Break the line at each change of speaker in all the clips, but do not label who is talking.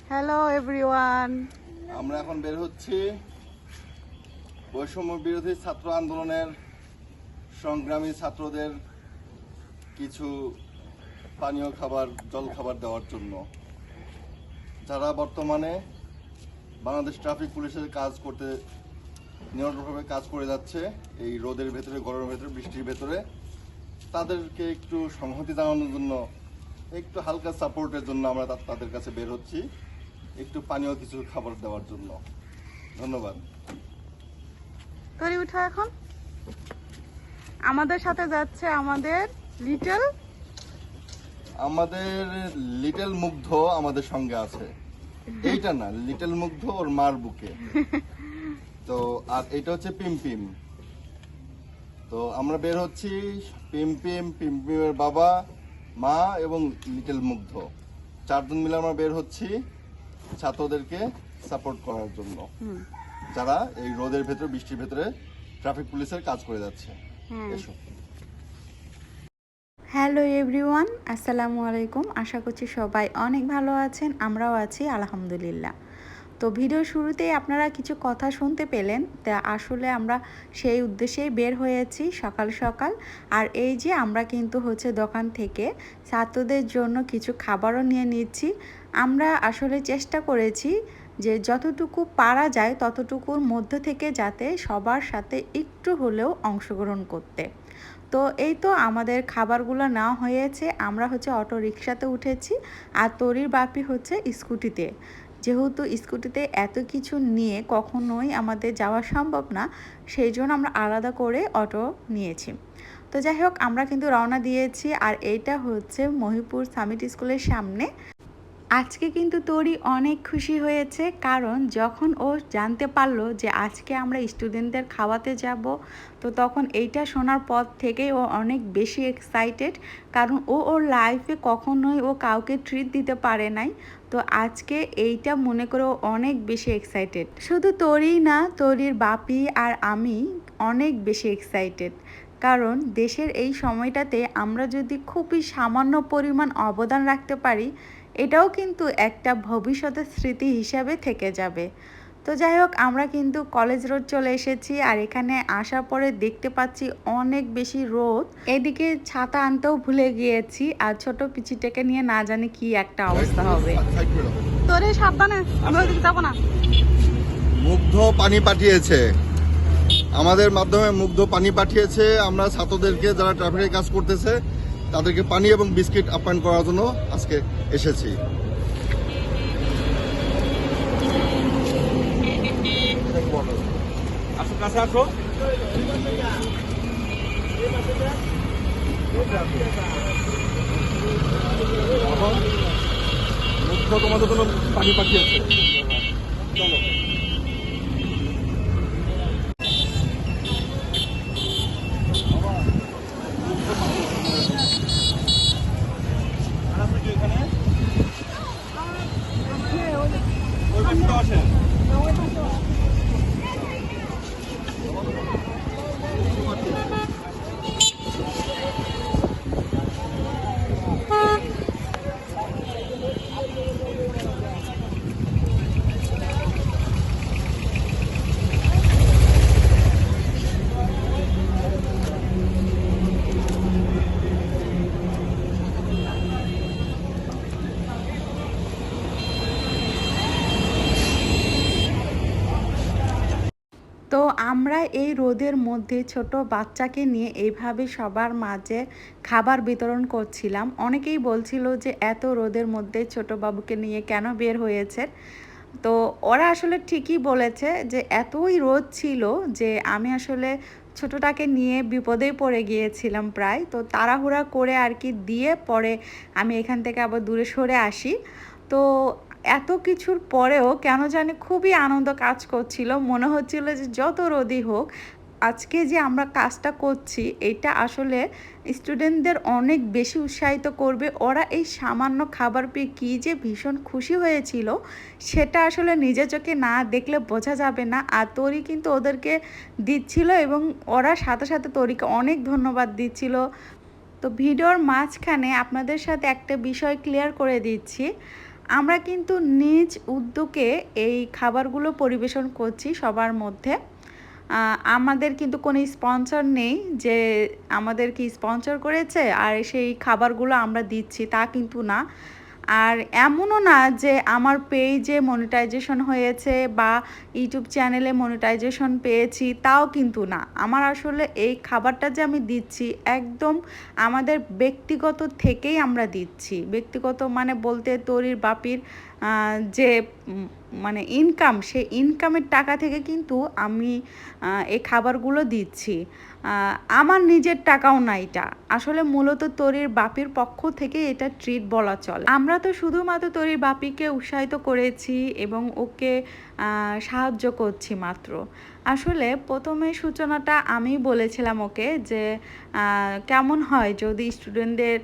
Hello everyone,
আমরা এখন বের হচ্ছি বৈষম্য বিরোধী ছাত্র আন্দোলনের সংগ্রামী ছাত্রদের কিছু পানীয় খাবার, জল খাবার দেওয়ার জন্য, যারা বর্তমানে বাংলাদেশ ট্রাফিক পুলিশের কাজ করতে নিরন্তরভাবে কাজ করে যাচ্ছে এই রোদের ভেতরে, গরমের ভেতরে, বৃষ্টির ভেতরে। তাদেরকে একটু সংহতি জানানোর জন্য, একটু হালকা সাপোর্টের জন্য আমরা তাদের কাছে বের হচ্ছি, একটু পানীয় কিছু খাবার দেওয়ার জন্য। ধন্যবাদ।
তরি উঠো এখন। আমাদের সাথে যাচ্ছে আমাদের
লিটল মুগ্ধ আমাদের সঙ্গে আছে। এইটা না, লিটল মুগ্ধ ওর মার বুকে। তো আর এটা হচ্ছে পিমপিম। তো আমরা বের হচ্ছি পিমপিমের বাবা, মা এবং লিটল মুগ্ধ, চারজন মিলে আমরা বের হচ্ছি ছাত্রদেরকে সাপোর্ট করার জন্য, যারা এই রোদের ভেতরে, বৃষ্টির ভেতরে ট্রাফিক পুলিশের কাজ করে যাচ্ছে। এসো।
হ্যালো এভরিওয়ান, আসসালামু আলাইকুম। আশা করছি সবাই অনেক ভালো আছেন, আমরাও আছি আলহামদুলিল্লাহ। তো ভিডিওর শুরুতেই আপনারা কিছু কথা শুনতে পেলেন, তা আসলে আমরা সেই উদ্দেশ্যেই বের হয়েছি সকাল সকাল। আর এই যে আমরা কিন্তু দোকান থেকে ছাত্রদের জন্য কিছু খাবারও নিয়ে নিচ্ছি। আমরা আসলে চেষ্টা করেছি যে যতটুকু পারা যায় ততটুকুর মধ্যে থেকে যাতে সবার সাথে একটু হলেও অংশগ্রহণ করতে। তো এই তো আমাদের খাবারগুলো নেওয়া হয়েছে। আমরা অটো রিকশাতে উঠেছি, আর তরির বাপি স্কুটিতে। যেহেতু স্কুটিতে এত কিছু নিয়ে কখনোই আমাদের যাওয়া সম্ভব না, সেই জন্য আমরা আলাদা করে অটো নিয়েছি। তো যাই হোক, আমরা কিন্তু রওনা দিয়েছি। আর এইটা মহিপুর সামিট স্কুলের সামনে। আজকে কিন্তু তরি অনেক খুশি হয়েছে, কারণ যখন ও জানতে পারলো যে আজকে আমরা স্টুডেন্টদের খাওয়াতে যাব, তো তখন এইটা শোনার পর থেকেই ও অনেক বেশি এক্সাইটেড। কারণ ওর লাইফে কখনোই ও কাউকে ট্রিট দিতে পারে নাই। তো আজকে এইটা মনে করে ও অনেক বেশি এক্সাইটেড। শুধু তরি না, তরির বাপি আর আমি অনেক বেশি এক্সাইটেড। কারণ দেশের এই সময়টাতে আমরা যদি খুবই সামান্য পরিমাণ অবদান রাখতে পারি, এটাও কিন্তু একটা ভবিষ্যতের স্মৃতি হিসাবে থেকে যাবে। তো যাই হোক, আমরা কিন্তু কলেজ রোড চলে এসেছি। আর এখানে আসার পরে দেখতে পাচ্ছি অনেক বেশি রোদ। এদিকে ছাতা আনতেও ভুলে গিয়েছি, আর ছোট পিচিটাকে নিয়ে না জানি কি একটা অবস্থা হবে।
তরি সাবধানে, আমরা ওইদিকে যাবো না।
মুগ্ধ পানি পাঠিয়েছে, আমাদের মাধ্যমে মুগ্ধ পানি পাঠিয়েছে। আমরা ছাত্রদেরকে, যারা ট্রাফিকের কাজ করতেছে, তাদেরকে পানি এবং বিস্কিট আপ্যায়ন করার জন্য আজকে এসেছি।
আসো, কাছে আসো। মুগ্ধ তোমাদের জন্য পানি পাঠিয়েছে। চলো।
তো আমরা এই রোদের মধ্যে ছোট বাচ্চাকে নিয়ে এইভাবে সবার মাঝে খাবার বিতরণ করছিলাম। অনেকেই বলছিল যে এত রোদের মধ্যে ছোট বাবুকে নিয়ে কেন বের হয়েছে। তো ওরা আসলে ঠিকই বলেছে যে এতই রোদ ছিল যে আমি আসলে ছোটটাকে নিয়ে বিপদেই পড়ে গিয়েছিলাম প্রায়। তো তাড়াহুড়া করে আর কি দিয়ে পরে আমি এখান থেকে আবার দূরে সরে আসি। তো এত কিছুর পরেও কেন জানি খুবই আনন্দ কাজ করছিল। মনে হচ্ছিল যে যত রোদই হোক, আজকে যে আমরা কাজটা করছি এটা আসলে স্টুডেন্টদের অনেক বেশি উৎসাহিত করবে। ওরা এই সামান্য খাবার পেয়ে কী যে ভীষণ খুশি হয়েছিল, সেটা আসলে নিজের চোখে না দেখলে বোঝা যাবে না। আর তরি কিন্তু ওদেরকে দিচ্ছিল, এবং ওরা সাথে সাথে তরিকে অনেক ধন্যবাদ দিচ্ছিল। তো ভিডিওর মাঝখানে আপনাদের সাথে একটা বিষয় ক্লিয়ার করে দিচ্ছি। আমরা কিন্তু নিজ উদ্যোগে এই খাবারগুলো পরিবেশন করছি সবার মধ্যে। আমাদের কিন্তু কোনো স্পন্সর নেই যে আমাদেরকে স্পন্সর করেছে আর সেই খাবারগুলো আমরা দিচ্ছি, তা কিন্তু না। আর এমনও না যে আমার পেজে মনিটাইজেশন হয়েছে বা ইউটিউব চ্যানেলে মনিটাইজেশন পেয়েছি, তাও কিন্তু না। আমার আসলে এই খাবারটা যে আমি দিচ্ছি একদম আমাদের ব্যক্তিগত থেকেই আমরা দিচ্ছি। ব্যক্তিগত মানে বলতে তরির বাপির যে মানে ইনকাম, সেই ইনকামের টাকা থেকে কিন্তু আমি এই খাবারগুলো দিচ্ছি। আমার নিজের টাকাও না, এটা আসলে মূলত তরির বাপির পক্ষ থেকে এটা ট্রিট বলা চলে। আমরা তো শুধুমাত্র তরির বাপিকে উৎসাহিত করেছি এবং ওকে সাহায্য করছি মাত্র। আসলে প্রথমে সূচনাটা আমি বলেছিলাম ওকে যে কেমন হয় যদি স্টুডেন্টদের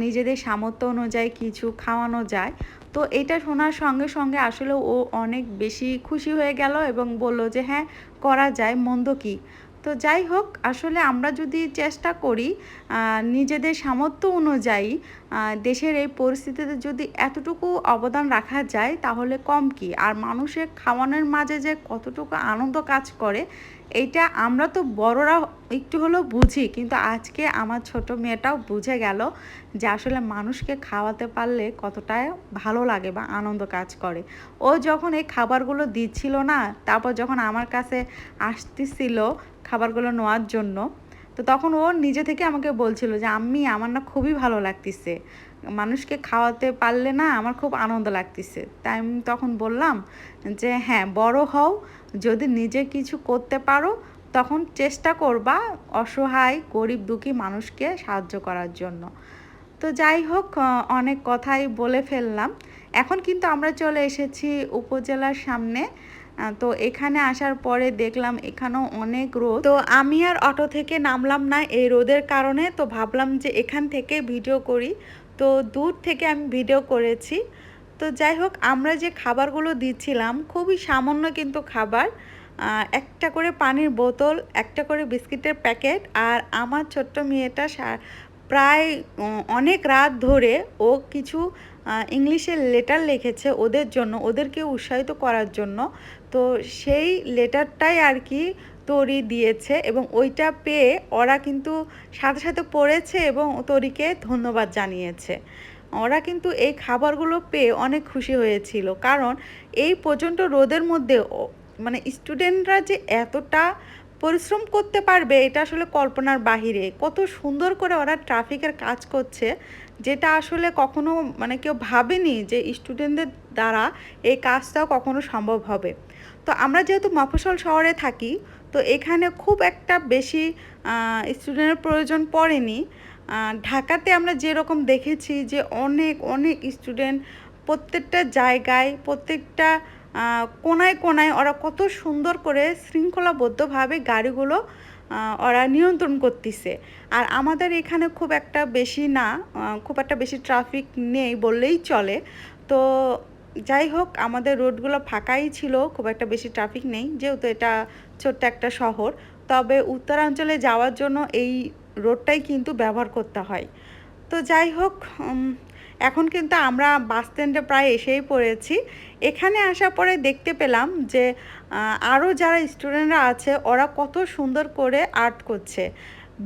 নিজেদের সামর্থ্য অনুযায়ী কিছু খাওয়ানো যায়। তো এটা শোনার সঙ্গে সঙ্গে আসলে ও অনেক বেশি খুশি হয়ে গেল এবং বলল যে হ্যাঁ করা যায়, মন্দ কি। তো যাই হোক, আসলে আমরা যদি চেষ্টা করি নিজেদের সামর্থ্য অনুযায়ী দেশের এই পরিস্থিতিতে যদি এতটুকু অবদান রাখা যায় তাহলে কম কি। আর মানুষের খাওয়ানোর মাঝে যে কতটুকু আনন্দ কাজ করে এইটা আমরা তো বড়রা একটু হলেও বুঝি, কিন্তু আজকে আমার ছোট মেয়েটাও বুঝে গেল যে আসলে মানুষকে খাওয়াতে পারলে কতটা ভালো লাগে বা আনন্দ কাজ করে। ও যখন এই খাবারগুলো দিচ্ছিল না, তারপর যখন আমার কাছে আসতেছিল খাবারগুলো নেওয়ার জন্য, তো তখন ও নিজে থেকে আমাকে বলছিল যে আম্মি আমার না খুবই ভালো লাগতেছে, মানুষকে খাওয়াতে পারলে না আমার খুব আনন্দ লাগতেছে। তাই আমি তখন বললাম যে হ্যাঁ, বড় হও, যদি নিজে কিছু করতে পারো তখন চেষ্টা করবা অসহায় গরিব দুঃখী মানুষকে সাহায্য করার জন্য। তো যাই হোক, অনেক কথাই বলে ফেললাম। এখন কিন্তু আমরা চলে এসেছি উপজেলার সামনে। তো এখানে আসার পরে দেখলাম এখানেও অনেক রোদ। তো আমি আর অটো থেকে নামলাম না এই রোদের কারণে। তো ভাবলাম যে এখান থেকে ভিডিও করি, তো দূর থেকে আমি ভিডিও করেছি। তো যাই হোক, আমরা যে খাবারগুলো দিচ্ছিলাম খুবই সামান্য কিন্তু খাবার, একটা করে পানির বোতল, একটা করে বিস্কিটের প্যাকেট। আর আমার ছোট্ট মেয়েটা প্রায় অনেক রাত ধরে ও কিছু ইংলিশের লেটার লিখেছে ওদের জন্য, ওদেরকে উৎসাহিত করার জন্য। তো সেই লেটারটাই আর কি তরি দিয়েছে এবং ওইটা পেয়ে ওরা কিন্তু সাথে সাথে পড়েছে এবং তরিকে ধন্যবাদ জানিয়েছে। ওরা কিন্তু এই খাবারগুলো পেয়ে অনেক খুশি হয়েছিল, কারণ এই প্রচণ্ড রোদের মধ্যে মানে স্টুডেন্টরা যে এতটা পরিশ্রম করতে পারবে এটা আসলে কল্পনার বাহিরে। কত সুন্দর করে ওরা ট্রাফিকের কাজ করছে, যেটা আসলে কখনো মানে কেউ ভাবেনি যে স্টুডেন্টদের দ্বারা এই কাজটাও কখনো সম্ভব হবে। তো আমরা যেহেতু মফস্বল শহরে থাকি, তো এখানে খুব একটা বেশি স্টুডেন্টের প্রয়োজন পড়েনি। ঢাকাতে আমরা যেরকম দেখেছি যে অনেক অনেক স্টুডেন্ট প্রত্যেকটা জায়গায়, প্রত্যেকটা কোনায় কোনায় ওরা কত সুন্দর করে শৃঙ্খলাবদ্ধভাবে গাড়িগুলো ওরা নিয়ন্ত্রণ করতেছে। আর আমাদের এখানে খুব একটা বেশি না, খুব একটা বেশি ট্রাফিক নেই বললেই চলে। তো যাই হোক, আমাদের রোডগুলো ফাঁকাই ছিল, খুব একটা বেশি ট্রাফিক নেই যেহেতু এটা ছোট্ট একটা শহর। তবে উত্তরাঞ্চলে যাওয়ার জন্য এই রোডটাই কিন্তু ব্যবহার করতে হয়। তো যাই হোক, এখন কিন্তু আমরা বাস স্ট্যান্ডে প্রায় এসেই পড়েছি। এখানে আসার পরে দেখতে পেলাম যে আরও যারা স্টুডেন্টরা আছে ওরা কত সুন্দর করে আর্ট করছে,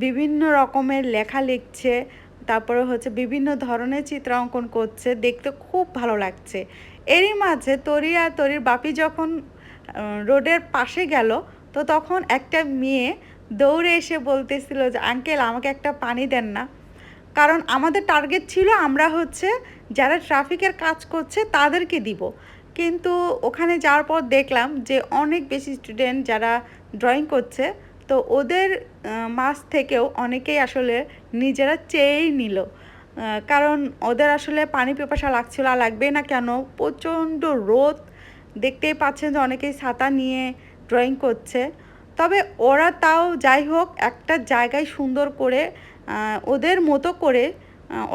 বিভিন্ন রকমের লেখা লিখছে, তারপরে হচ্ছে বিভিন্ন ধরনের চিত্র অঙ্কন করছে, দেখতে খুব ভালো লাগছে। এরই মাঝে তরি আর তরির বাপি যখন রোডের পাশে গেল, তো তখন একটা মেয়ে দৌড়ে এসে বলতেছিল যে আঙ্কেল আমাকে একটা পানি দেন না। কারণ আমাদের টার্গেট ছিল আমরা হচ্ছে যারা ট্রাফিকের কাজ করছে তাদেরকে দিব, কিন্তু ওখানে যাওয়ার পর দেখলাম যে অনেক বেশি স্টুডেন্ট যারা ড্রয়িং করছে, তো ওদের মাঝ থেকেও অনেকেই আসলে নিজেরা চেয়েই নিল, কারণ ওদের আসলে পানি পিপাসা লাগছিল। আর লাগবে না কেন, প্রচণ্ড রোদ, দেখতেই পাচ্ছেন যে অনেকেই ছাতা নিয়ে ড্রয়িং করছে। তবে ওরা তাও যাই হোক একটা জায়গায় সুন্দর করে ওদের মতো করে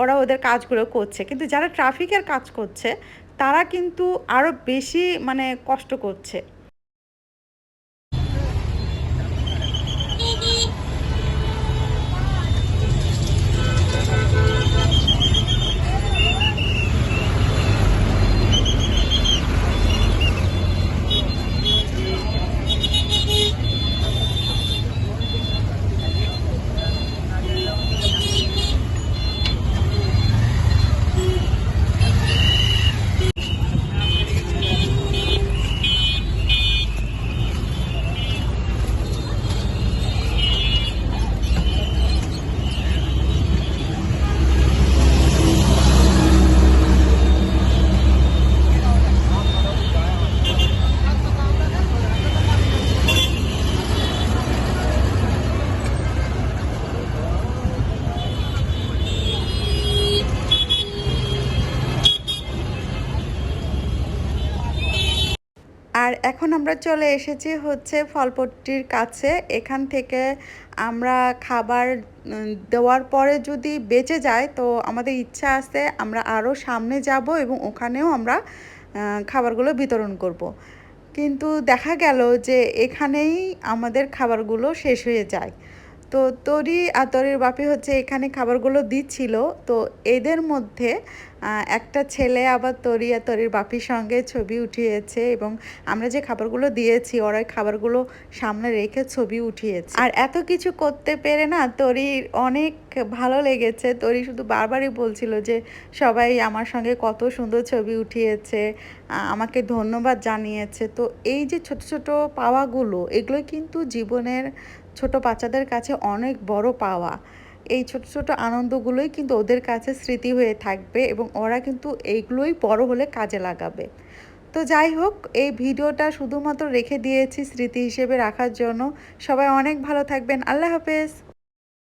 ওরা ওদের কাজগুলো করছে, কিন্তু যারা ট্রাফিকের কাজ করছে তারা কিন্তু আরও বেশি মানে কষ্ট করছে। আর এখন আমরা চলে এসেছি হচ্ছে ফলপট্টির কাছে। এখান থেকে আমরা খাবার দেওয়ার পরে যদি বেঁচে যায় তো আমাদের ইচ্ছা আছে আমরা আরও সামনে যাব এবং ওখানেও আমরা খাবারগুলো বিতরণ করব। কিন্তু দেখা গেল যে এখানেই আমাদের খাবারগুলো শেষ হয়ে যায়। তো তরি আর তরির বাপি হচ্ছে এখানে খাবারগুলো দিচ্ছিল। তো এদের মধ্যে একটা ছেলে আবার তরি আর তরির বাপির সঙ্গে ছবি উঠিয়েছে এবং আমরা যে খাবারগুলো দিয়েছি ওরা খাবারগুলো সামনে রেখে ছবি উঠিয়েছে। আর এত কিছু করতে পেরে না তরির অনেক ভালো লেগেছে। তরি শুধু বারবারই বলছিল যে সবাই আমার সঙ্গে কত সুন্দর ছবি উঠিয়েছে, আমাকে ধন্যবাদ জানিয়েছে। তো এই যে ছোট ছোট পাওয়াগুলো এগুলো কিন্তু জীবনের ছোট বাচ্চাদের কাছে অনেক বড় পাওয়া। এই ছোট ছোট আনন্দগুলোই কিন্তু ওদের কাছে স্মৃতি হয়ে থাকবে এবং ওরা কিন্তু এইগুলোই বড় হলে কাজে লাগাবে। তো যাই হোক, এই ভিডিওটা শুধুমাত্র রেখে দিয়েছি স্মৃতি হিসেবে রাখার জন্য। সবাই অনেক ভালো থাকবেন। আল্লাহ হাফেজ।